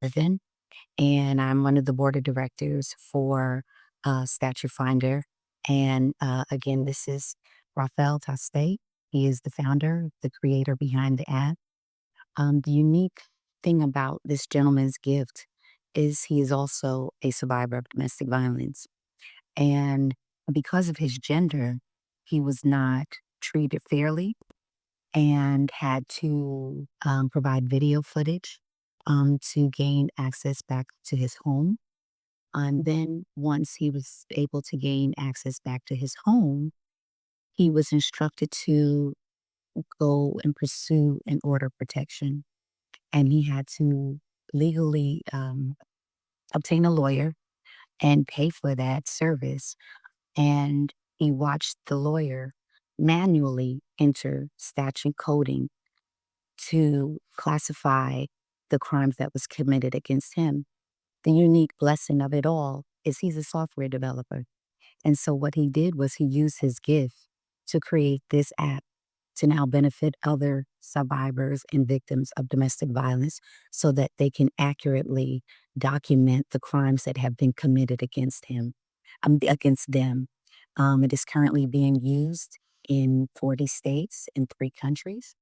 Griffin, and I'm one of the board of directors for Statute Finder. And again, this is Rafael Taste. He is the founder, the creator behind the app. The unique thing about this gentleman's gift is he is also a survivor of domestic violence. And because of his gender, he was not treated fairly and had to provide video footage to gain access back to his home. And then once he was able to gain access back to his home, he was instructed to go and pursue an order of protection. And he had to legally obtain a lawyer and pay for that service. And he watched the lawyer manually enter statute coding to classify the crimes that was committed against him. The unique blessing of it all is he's a software developer. And so what he did was he used his gift to create this app to now benefit other survivors and victims of domestic violence so that they can accurately document the crimes that have been committed against him, against them. It is currently being used in 40 states in 3 countries.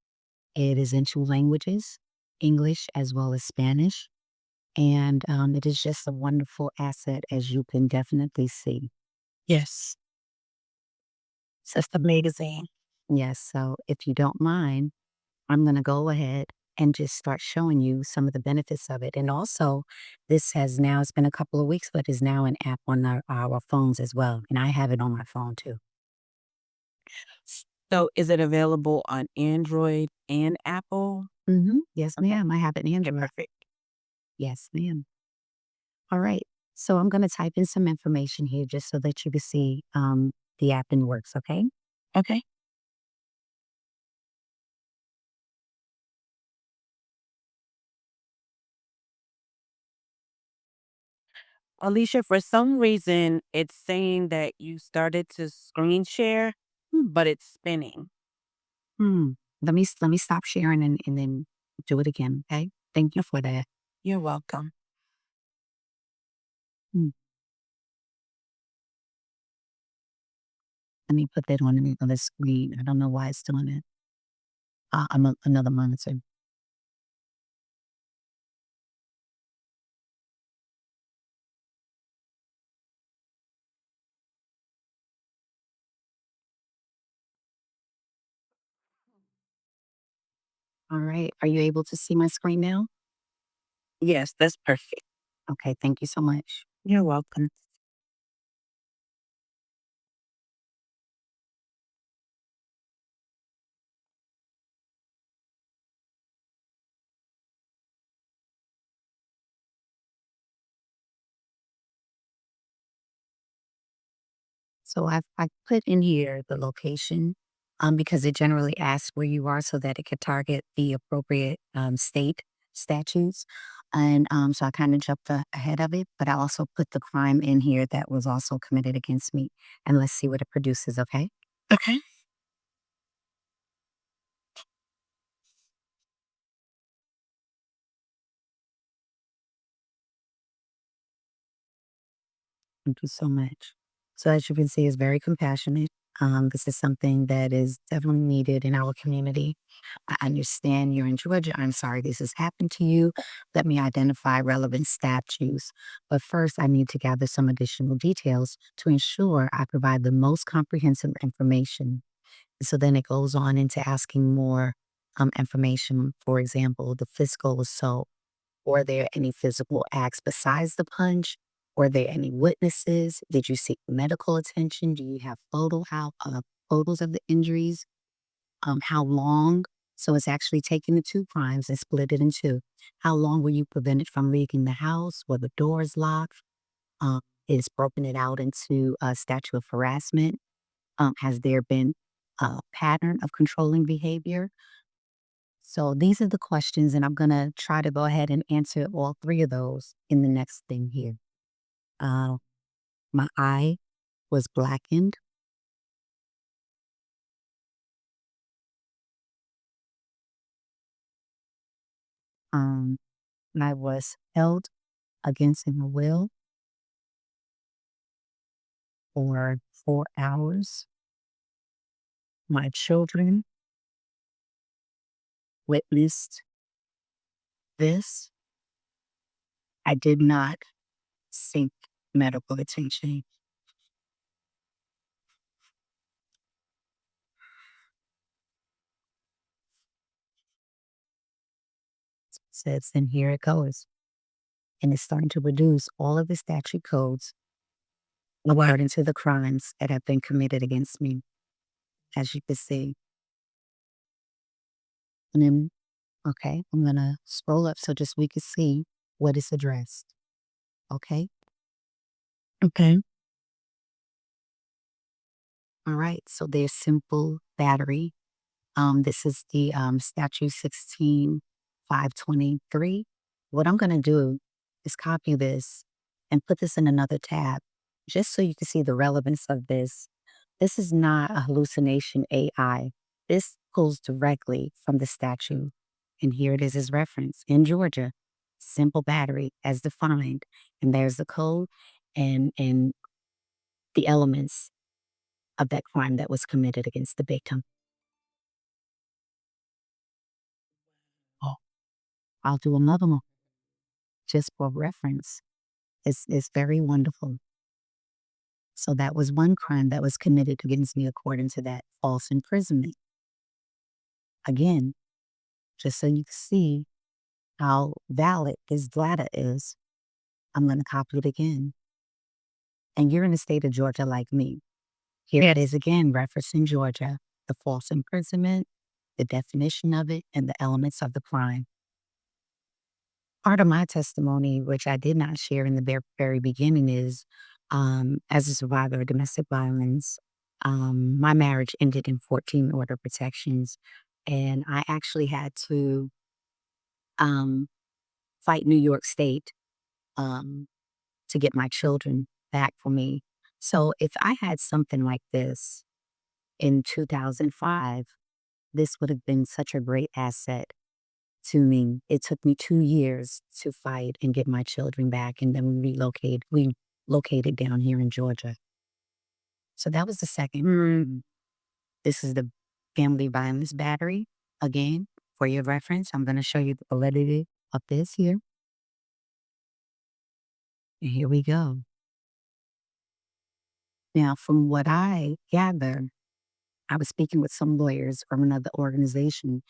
It is in 2 languages, English as well as Spanish. And it is just a wonderful asset, as you can definitely see. Yes. So it's amazing. Yes, so if you don't mind, I'm going to go ahead and just start showing you some of the benefits of it. And also, this has now, it's been a couple of weeks, but is now an app on our phones as well. And I have it on my phone too. So is it available on Android and Apple? Yes, Okay. ma'am. I have it in Okay, Android. perfect. Yes, ma'am. All right. So I'm going to type in some information here just so that you can see the app and works. Okay. Okay. Alicia, for some reason, it's saying that you started to screen share, but it's spinning. Hmm. Let me stop sharing and then do it again. Okay. Thank you for that. You're welcome. Hmm. Let me put that on the other screen. I don't know why it's doing it. Another monitor. All right. Are you able to see my screen now? Yes, that's perfect. Okay. Thank you so much. You're welcome. So I put in here the location because it generally asks where you are so that it could target the appropriate state statutes. And so I kind of jumped ahead of it, but I also put the crime in here that was also committed against me. And let's see what it produces, okay? Okay. Thank you so much. So as you can see, it's very compassionate. This is something that is definitely needed in our community. I understand you're in Georgia. I'm sorry this has happened to you. Let me identify relevant statutes. But first, I need to gather some additional details to ensure I provide the most comprehensive information. So then it goes on into asking more information. For example, the fiscal assault. Were there any physical acts besides the punch? Were there any witnesses? Did you seek medical attention? Do you have photos of the injuries? How long? So it's actually taking the 2 crimes and split it in 2. How long were you prevented from leaving the house? Were the doors locked? Um, it's broken it out into a statute of harassment. Has there been a pattern of controlling behavior? So these are the questions, and I'm going to try to go ahead and answer all 3 of those in the next thing here. Uh, my eye was blackened. Um, I was held against my will for 4 hours. My children witnessed this. I did not seek medical attention. Says, then here it goes. And it's starting to produce all of the statute codes according to the crimes that have been committed against me, as you can see. And then, okay, I'm going to scroll up so just we can see what is addressed. Okay. Okay. All right. So there's simple battery. This is the statute 16523. What I'm going to do is copy this and put this in another tab just so you can see the relevance of this. This is not a hallucination AI. This pulls directly from the statute. And here it is as reference in Georgia. Simple battery as defined. And there's the code and the elements of that crime that was committed against the victim. Oh, I'll do another one just for reference. It's very wonderful. So that was one crime that was committed against me according to that false imprisonment. Again, just so you can see how valid this data is, I'm going to copy it again. And you're in the state of Georgia like me. Here it is again, referencing Georgia, the false imprisonment, the definition of it, and the elements of the crime. Part of my testimony, which I did not share in the very beginning, is as a survivor of domestic violence, my marriage ended in 14 order protections. And I actually had to um, fight New York State um, to get my children back for me. So if I had something like this in 2005, this would have been such a great asset to me. It took me 2 years to fight and get my children back, and then we located down here in Georgia. So that was the second. This is the family violence battery. Again, for your reference, I'm going to show you the validity of this here. And here we go. Now, from what I gather, I was speaking with some lawyers from another organization.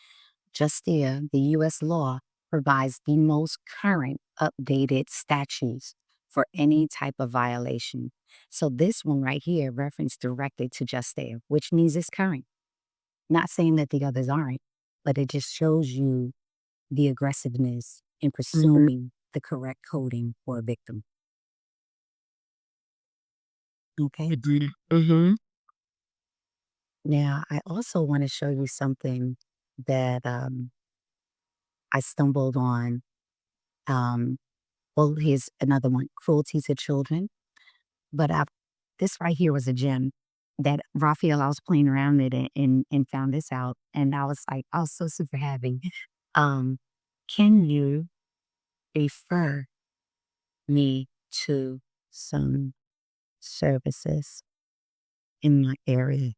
Justia, the U.S. law, provides the most current updated statutes for any type of violation. So this one right here referenced directly to Justia, which means it's current. Not saying that the others aren't, but it just shows you the aggressiveness in pursuing the correct coding for a victim. Okay. Now, I also want to show you something that I stumbled on. Well, here's another one, cruelty to children. But this right here was a gem that Raphael, I was playing around with it and found this out. And I was like, I was so super happy. Um, can you refer me to some services in my area?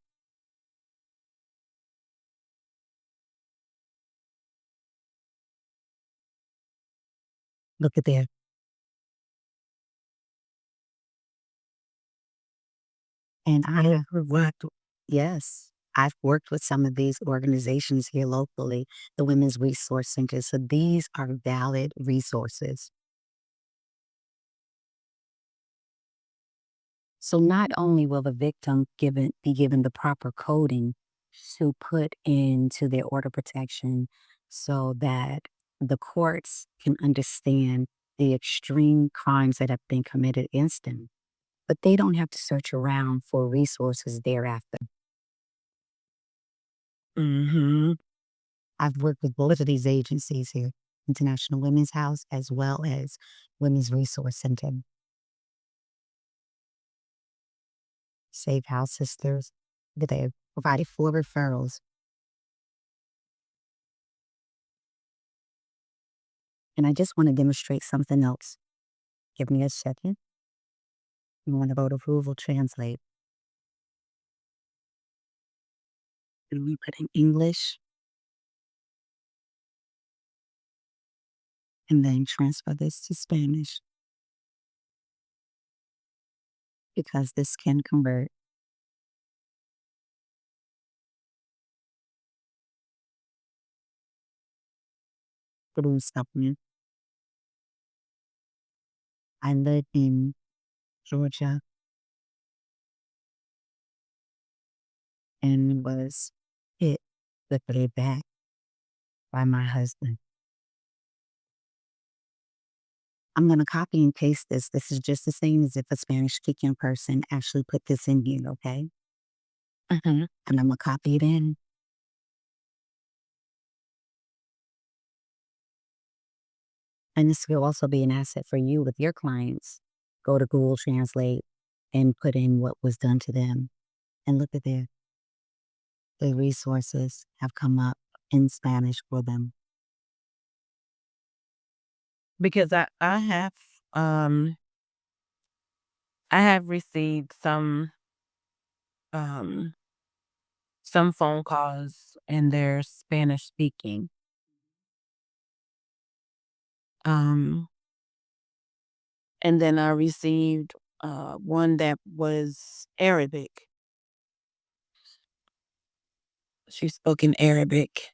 Look at there. And I have worked, yes, I've worked with some of these organizations here locally, the Women's Resource Centers. So these are valid resources. So not only will the victim be given the proper coding to put into their order protection so that the courts can understand the extreme crimes that have been committed against them, but they don't have to search around for resources thereafter. I've worked with both of these agencies here, International Women's House as well as Women's Resource Center, Safe House Sisters, that they have provided for referrals. And I just want to demonstrate something else. Give me a second. You want to go to approval, translate. And we put in English and then transfer this to Spanish because this can convert. Through something. I live in Georgia and was hit literally back by my husband. I'm going to copy and paste this. This is just the same as if a Spanish speaking person actually put this in here, okay? And I'm going to copy it in. And this will also be an asset for you with your clients. Go to Google Translate and put in what was done to them. And look at there. The resources have come up in Spanish for them. Because um I have received um some phone calls and they're Spanish speaking. Um and then I received one that was Arabic. She spoke in Arabic.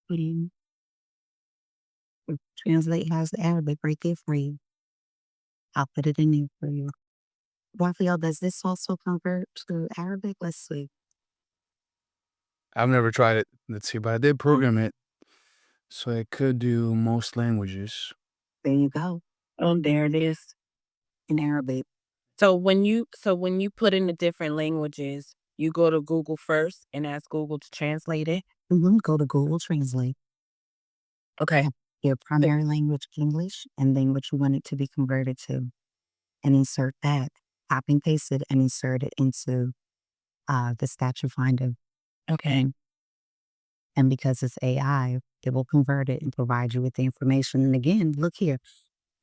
Putting Translate has the Arabic right there for you. I'll put it in there for you. Raphael, does this also convert to Arabic? Let's see. I've never tried it. Let's see, but I did program it, so it could do most languages. There you go. Oh, there it is. In Arabic. So when you put in the different languages, you go to Google first and ask Google to translate it. Go to Google Translate. Okay. Your primary language, English, and then what you want it to be converted to, and insert that. Copy and paste it and insert it into the statute finder. Okay. And because it's AI, it will convert it and provide you with the information. And again, look here.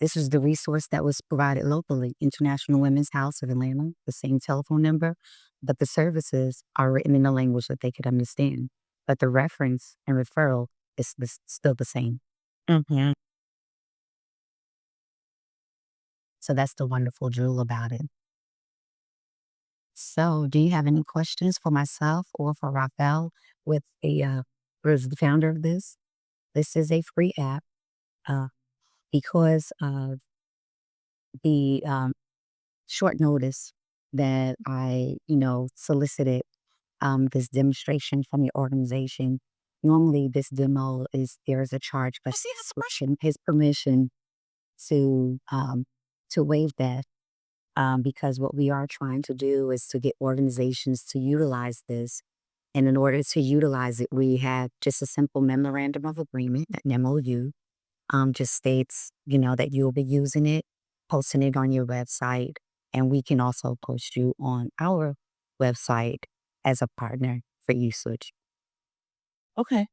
This is the resource that was provided locally, International Women's House of Atlanta, the same telephone number, but the services are written in a language that they could understand. But the reference and referral is still the same. Mhm. So that's the wonderful jewel about it. So, do you have any questions for myself or for Rafael with who's the founder of this? This is a free app uh, because of the short notice that I solicited this demonstration from your organization. Normally, this demo is there's a charge, but his permission to waive that because what we are trying to do is to get organizations to utilize this. And in order to utilize it, we have just a simple memorandum of agreement, an MOU, just states that you'll be using it, posting it on your website, and we can also post you on our website as a partner for usage. Okay.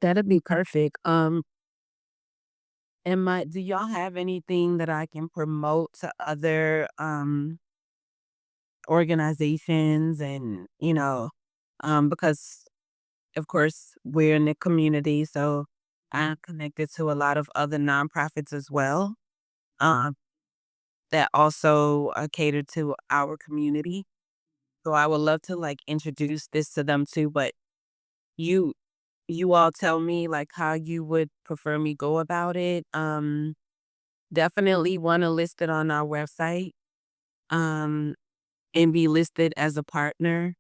That'd be perfect. Do y'all have anything that I can promote to other organizations and because of course we're in the community, so I'm connected to a lot of other nonprofits as well. Um that also cater to our community. So I would love to like introduce this to them too, but you you all tell me like how you would prefer me go about it. Definitely want to list it on our website. Um and be listed as a partner.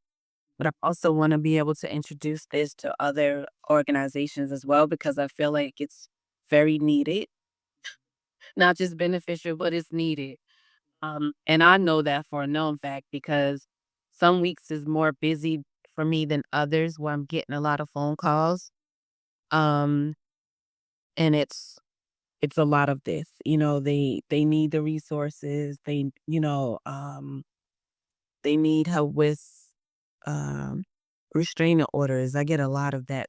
But I also want to be able to introduce this to other organizations as well because I feel like it's very needed, not just beneficial, but it's needed. And I know that for a known fact because some weeks is more busy for me than others where I'm getting a lot of phone calls. Um, and it's a lot of this. They need the resources. They need help with um restraining orders. I get a lot of that